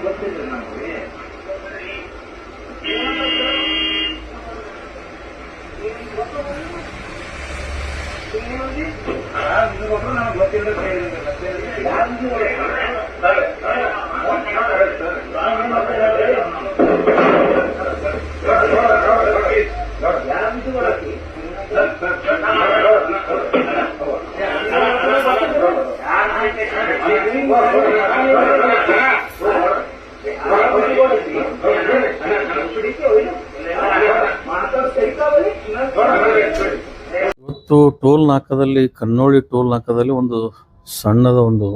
ಗೊತ್ತಿಲ್ಲ ನಮಗೆ ನಮ್ಗೆ ಗೊತ್ತಿಲ್ಲ ಇವತ್ತು ಟೋಲ್ ನಾಕದಲ್ಲಿ ಕನ್ನೋಳಿ ಟೋಲ್ ನಾಕದಲ್ಲಿ ಒಂದು ಸಣ್ಣದ ಒಂದು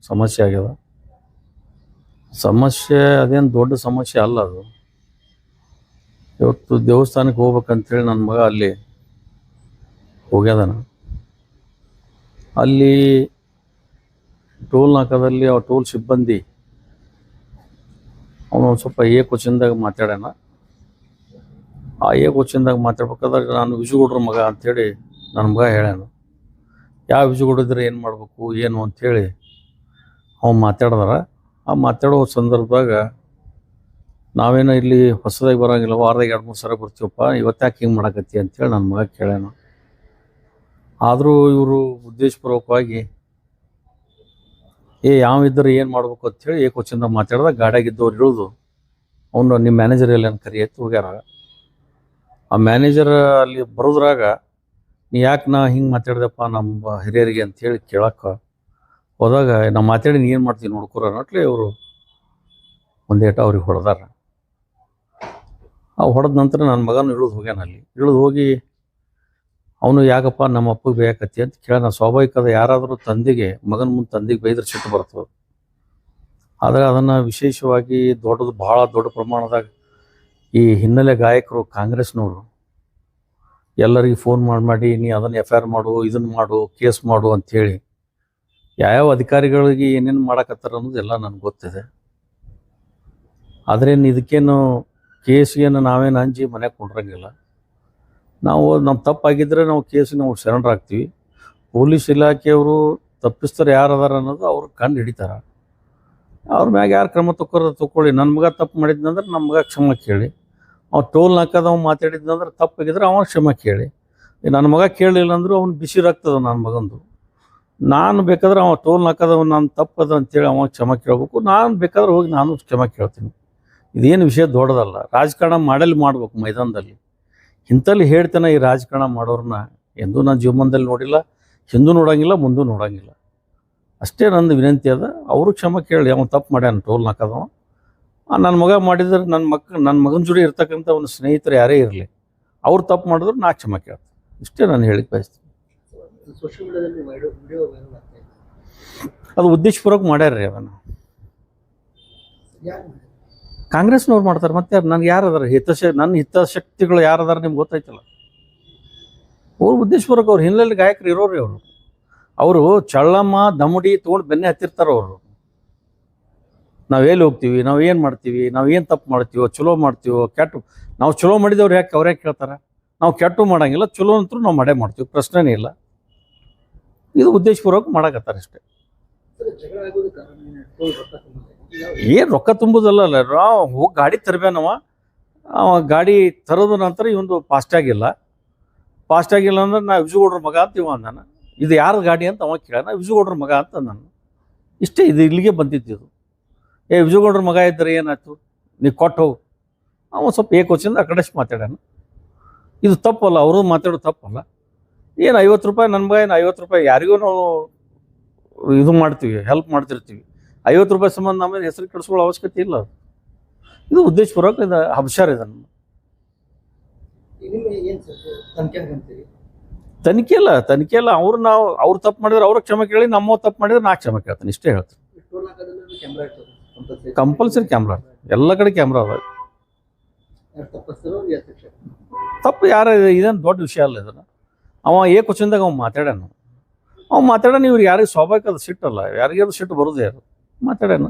ಸಮಸ್ಯೆ ಆಗ್ಯದ. ಸಮಸ್ಯೆ ಅದೇನು ದೊಡ್ಡ ಸಮಸ್ಯೆ ಅಲ್ಲ. ಅದು ಇವತ್ತು ದೇವಸ್ಥಾನಕ್ಕೆ ಹೋಗ್ಬೇಕಂತೇಳಿ ನನ್ನ ಮಗ ಅಲ್ಲಿ ಹೋಗ್ಯದಾನ. ಅಲ್ಲಿ ಟೋಲ್ ನಾಕದಲ್ಲಿ ಆ ಟೋಲ್ ಸಿಬ್ಬಂದಿ ಅವನು ಸ್ವಲ್ಪ ಏಕವಚನದಾಗ ಮಾತಾಡ್ಯಾನ. ಆ ಏಕವಚನದಾಗ ಮಾತಾಡ್ಬೇಕಾದ್ರೆ ನಾನು ವಿಜುಗೌಡ್ರ ಮಗ ಅಂಥೇಳಿ ನನ್ನ ಮಗ ಹೇಳ್ಯಾನ. ಯಾವ ವಿಜುಗೌಡಿದ್ರೆ ಏನು ಮಾಡಬೇಕು ಏನು ಅಂಥೇಳಿ ಅವ್ನು ಮಾತಾಡ್ದಾರ. ಆ ಮಾತಾಡೋ ಸಂದರ್ಭದಾಗ ನಾವೇನೋ ಇಲ್ಲಿ ಹೊಸದಾಗಿ ಬರೋಂಗಿಲ್ಲ, ವಾರದಾಗ 2-3 ಸಲ ಬರ್ತೀವಪ್ಪ, ಇವತ್ತಾಕೆ ಹಿಂಗೆ ಮಾಡಕತ್ತಿ ಅಂಥೇಳಿ ನನ್ನ ಮಗ ಕೇಳ್ಯಾನ. ಆದರೂ ಇವರು ಉದ್ದೇಶಪೂರ್ವಕವಾಗಿ ಯಾವಿದ್ದರೆ ಏನು ಮಾಡ್ಬೇಕು ಅಂಥೇಳಿ ಏಕವಚನದಾಗ ಮಾತಾಡ್ದಾಗ ಗಾಡಿಯಾಗಿದ್ದವ್ರು ಇಳಿದು ಅವನು ನಿಮ್ಮ ಮ್ಯಾನೇಜರ್ ಎಲ್ಲ ಕರಿ ಎತ್ತು ಹೋಗ್ಯಾರ. ಆ ಮ್ಯಾನೇಜರ್ ಅಲ್ಲಿ ಬರೋದ್ರಾಗ ನೀ ಯಾಕೆ ನಾ ಹಿಂಗೆ ಮಾತಾಡ್ದಪ್ಪ ನಮ್ಮ ಹಿರಿಯರಿಗೆ ಅಂಥೇಳಿ ಕೇಳಕ್ಕೆ ಹೋದಾಗ ನಾವು ಮಾತಾಡಿ ನೀ ಏನು ಮಾಡ್ತೀವಿ ನೋಡ್ಕೊರ ಅನ್ನಟ್ಲೆ ಇವರು ಒಂದೇಟ ಅವ್ರಿಗೆ ಹೊಡೆದಾರ. ಆ ಹೊಡೆದ ನಂತರ ನನ್ನ ಮಗನೂ ಇಳಿದು ಹೋಗ್ಯಾನ. ಅಲ್ಲಿ ಇಳಿದು ಹೋಗಿ ಅವನು ಯಾಕಪ್ಪ ನಮ್ಮ ಅಪ್ಪಗೆ ಬೇಕತ್ತಿ ಅಂತ ಕೇಳ. ಸ್ವಾಭಾವಿಕದ ಯಾರಾದರೂ ತಂದೆಗೆ ಮಗನ ಮುಂದೆ ತಂದೆಗೆ ಬೈದ್ರೆ ಸಿಟ್ಟು ಬರ್ತದೆ. ಆದರೆ ಅದನ್ನು ವಿಶೇಷವಾಗಿ ಭಾಳ ದೊಡ್ಡ ಪ್ರಮಾಣದಾಗ ಈ ಹಿನ್ನೆಲೆ ಗಾಯಕರು ಕಾಂಗ್ರೆಸ್ನವರು ಎಲ್ಲರಿಗೆ ಫೋನ್ ಮಾಡಿ ನೀ ಅದನ್ನು FIR ಮಾಡು, ಇದನ್ನು ಮಾಡು, ಕೇಸ್ ಮಾಡು ಅಂಥೇಳಿ ಯಾವ್ಯಾವ ಅಧಿಕಾರಿಗಳಿಗೆ ಏನೇನು ಮಾಡಕತ್ತಾರ ಅನ್ನೋದು ಎಲ್ಲ ನನಗೆ ಗೊತ್ತಿದೆ. ಆದರೆ ಇದಕ್ಕೇನು ಕೇಸಿಗೇನು ನಾವೇನು ಅಂಜಿ ಮನೆಗೆ ಕೊಂಡ್ರಂಗಿಲ್ಲ. ನಾವು ನಮ್ಮ ತಪ್ಪಾಗಿದ್ದರೆ ನಾವು ಕೇಸಿಗೆ ನಾವು ಸರೆಂಡರ್ ಆಗ್ತೀವಿ. ಪೊಲೀಸ್ ಇಲಾಖೆಯವರು ತಪ್ಪಿಸ್ತಾರೆ ಯಾರು ಅದಾರ ಅನ್ನೋದು ಅವ್ರು ಕಂಡು ಹಿಡಿತಾರೆ. ಅವ್ರ ಮ್ಯಾಗ ಯಾರು ಕ್ರಮ ತಗೊಳ್ಳಿ. ನನ್ನ ಮಗ ತಪ್ಪು ಮಾಡಿದ್ನಂದ್ರೆ ನಮ್ಮ ಮಗ ಕ್ಷಮೆ ಕೇಳಿ. ಅವ್ನು ಟೋಲ್ ನಾಕದವ ಮಾತಾಡಿದ್ನಂದ್ರೆ ತಪ್ಪಾಗಿದ್ರೆ ಅವ ಕ್ಷಮೆ ಕೇಳಿ. ನನ್ನ ಮಗ ಕೇಳಲಿಲ್ಲ ಅಂದರೂ ಅವ್ನು ಬಿಸಿ ರಕ್ತದ ನನ್ನ ಮಗಂದು. ನಾನು ಬೇಕಾದ್ರೆ ಅವ ಟೋಲ್ ನಾಕದವ ನಾನು ತಪ್ಪದ ಅಂತೇಳಿ ಅವ ಕ್ಷಮೆ ಕೇಳಬೇಕು. ನಾನು ಬೇಕಾದ್ರೆ ಹೋಗಿ ನಾನು ಕ್ಷಮೆ ಕೇಳ್ತೀನಿ. ಇದೇನು ವಿಷಯ ದೊಡ್ಡದಲ್ಲ. ರಾಜಕಾರಣ ಮಾಡ್ಬೇಕು ಮೈದಾನದಲ್ಲಿ. ಇಂಥಲ್ಲಿ ಹೇಳ್ತೇನೆ ಈ ರಾಜಕಾರಣ ಮಾಡೋರನ್ನ ಎಂದೂ ನಾನು ಜೀವನದಲ್ಲಿ ನೋಡಿಲ್ಲ, ಹಿಂದೂ ನೋಡೋಂಗಿಲ್ಲ, ಮುಂದೂ ನೋಡೋಂಗಿಲ್ಲ. ಅಷ್ಟೇ ನಂದು ವಿನಂತಿ ಅದ. ಅವರು ಕ್ಷಮೆ ಕೇಳಿ. ಅವನು ತಪ್ಪು ಮಾಡ್ಯಾನ ಟೋಲ್ ನಾಕದವ. ನನ್ನ ಮಗ ಮಾಡಿದ್ರೆ ನನ್ನ ಮಗನ ಜೋಡಿ ಇರ್ತಕ್ಕಂಥ ಅವನ ಸ್ನೇಹಿತರು ಯಾರೇ ಇರಲಿ, ಅವ್ರು ತಪ್ಪು ಮಾಡಿದ್ರು ನಾ ಕ್ಷಮೆ ಕೇಳ್ತೀನಿ. ಇಷ್ಟೇ ನಾನು ಹೇಳಿಕ್ಕೆ ಬಯಸ್ತೀನಿ. ಅದು ಉದ್ದೇಶಪೂರ್ವಕ ಮಾಡ್ಯಾರ್ರಿ. ಅದನ್ನು ಕಾಂಗ್ರೆಸ್ನವ್ರು ಮಾಡ್ತಾರೆ. ಮತ್ತೆ ನನಗೆ ಯಾರದಾರ ನನ್ನ ಹಿತಾಸಕ್ತಿಗಳು ಯಾರದಾರ ನಿಮ್ಗೆ ಗೊತ್ತಾಯ್ತಲ್ಲ. ಅವ್ರು ಉದ್ದೇಶಪೂರ್ವಕ ಅವ್ರು ಹಿನ್ನೆಲೆ ಗಾಯಕರು ಇರೋರಿ. ಅವರು ಚಳ್ಳಮ್ಮ ದಮುಡಿ ತೊಗೊಂಡು ಬೆನ್ನೆ ಹತ್ತಿರ್ತಾರೆ. ಅವರು ನಾವೆಲ್ಲಿ ಹೋಗ್ತೀವಿ, ನಾವು ಏನು ಮಾಡ್ತೀವಿ, ನಾವು ಏನು ತಪ್ಪು ಮಾಡ್ತೀವೋ, ಚಲೋ ಮಾಡ್ತೀವೋ, ಕೆಟ್ಟು ನಾವು ಚಲೋ ಮಾಡಿದವ್ರು ಯಾಕೆ ಅವ್ರು ಯಾಕೆ ಕೇಳ್ತಾರೆ? ನಾವು ಕೆಟ್ಟು ಮಾಡೋಂಗಿಲ್ಲ, ಚಲೋ ಅಂತೂ ನಾವು ಮಾಡ್ತೀವಿ, ಪ್ರಶ್ನೆನೇ ಇಲ್ಲ. ಇದು ಉದ್ದೇಶಪೂರ್ವಕ ಮಾಡಕತ್ತಾರೆ ಅಷ್ಟೇ. ಏನು ರೊಕ್ಕ ತುಂಬೋದಲ್ಲ. ನಾವು ಹೋಗಿ ಗಾಡಿ ತರಬೇನವ. ಗಾಡಿ ತರೋದ ನಂತರ ಇವೊಂದು ಫಾಸ್ಟ್ಯಾಗ್ ಇಲ್ಲ ಅಂದ್ರೆ ನಾ ವಿಜುಗೌಡ್ರ ಮಗ ಅಂತ ಇವ ಅಂದಾನ. ಇದು ಯಾರ ಗಾಡಿ ಅಂತ ಅವ ಕೇಳ. ವಿಜುಗೌಡ್ರ ಮಗ ಅಂತ ನಾನು ಇಷ್ಟೇ. ಇದು ಇಲ್ಲಿಗೆ ಬಂದಿದ್ದು. ವಿಜುಗೌಡ್ರ ಮಗ ಇದ್ದರೆ ಏನಾಯ್ತು, ನೀ ಕೊಟ್ಟು ಹೋಗು. ಅವ ಸ್ವಲ್ಪ ಏಕವಚನದ ಆ ಕಡೆ ಮಾತಾಡ್ಯಾನ. ಇದು ತಪ್ಪಲ್ಲ, ಅವರು ಮಾತಾಡೋದು ತಪ್ಪಲ್ಲ. ಏನು 50 ರೂಪಾಯಿ ನನ್ನ ಮಗ, ಏನು 50 ರೂಪಾಯಿ ಯಾರಿಗೂ ನಾವು ಇದು ಮಾಡ್ತೀವಿ, ಹೆಲ್ಪ್ ಮಾಡ್ತಿರ್ತೀವಿ. 50 ರೂಪಾಯಿ ಸಂಬಂಧ ಆಮೇಲೆ ಹೆಸರು ಕೆಡಿಸ್ಕೊಳ್ಳೋ ಅವಶ್ಯಕತೆ ಇಲ್ಲ. ಇದು ಉದ್ದೇಶಪೂರ್ವಕ ಇದು ಅಬ್ಷಾರ್. ಇದನ್ನು ತನಿಖೆ ಇಲ್ಲ. ಅವ್ರು ತಪ್ಪು ಮಾಡಿದ್ರೆ ಅವ್ರ ಕ್ಷಮೆ ಕೇಳಿ, ನಮ್ಮ ತಪ್ಪು ಮಾಡಿದ್ರೆ ನಾ ಕ್ಷಮೆ ಕೇಳ್ತೀನಿ. ಇಷ್ಟೇ ಹೇಳ್ತೀನಿ. ಕಂಪಲ್ಸರಿ ಕ್ಯಾಮ್ರಾ, ಎಲ್ಲ ಕಡೆ ಕ್ಯಾಮ್ರಾ ಅದ. ತಪ್ಪು ಯಾರ ಇದೇನು ದೊಡ್ಡ ವಿಷಯ ಅಲ್ಲ. ಇದನ್ನು ಅವ ಏಕವಚನದಾಗ ಅವ್ನು ಮಾತಾಡ್ಯಾನ. ಇವ್ರಿಗೆ ಯಾರಿಗೆ ಸ್ವಾಭಾವಿಕ ಅದು ಸಿಟ್ಟಲ್ಲ. ಯಾರಿಗಾದ್ರು ಸಿಟ್ಟು ಬರೋದೇ ಅದು ಮಾತಾಡ್ಯಾನ.